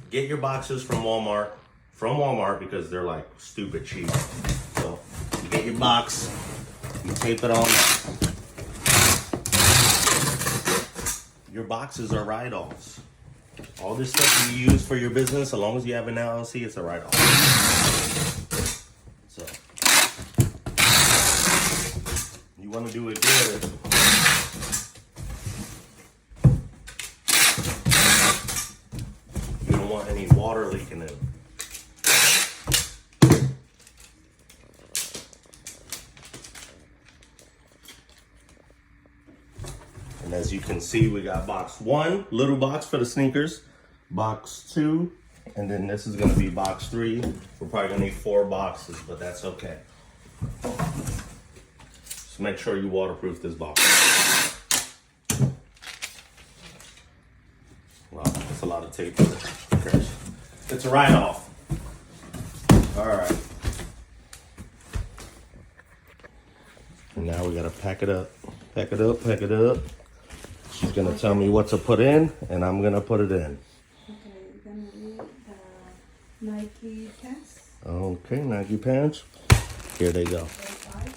get your boxes from Walmart, because they're like stupid cheap. So you get your box, you tape it on. Your boxes are write-offs. All this stuff you use for your business, as long as you have an LLC, it's a write-off. So you want to do it good. You don't want any water leaking in. And as you can see, we got box 1, little box for the sneakers, box 2, and then this is gonna be box 3. We're probably gonna need 4 boxes, but that's okay. Just make sure you waterproof this box. Wow, that's a lot of tape. Okay. It's a write-off. All right. And now we gotta pack it up. Pack it up, pack it up. She's gonna tell me what to put in, and I'm gonna put it in. Okay, then we need the Nike pants. Okay, Nike pants. Here they go. 35.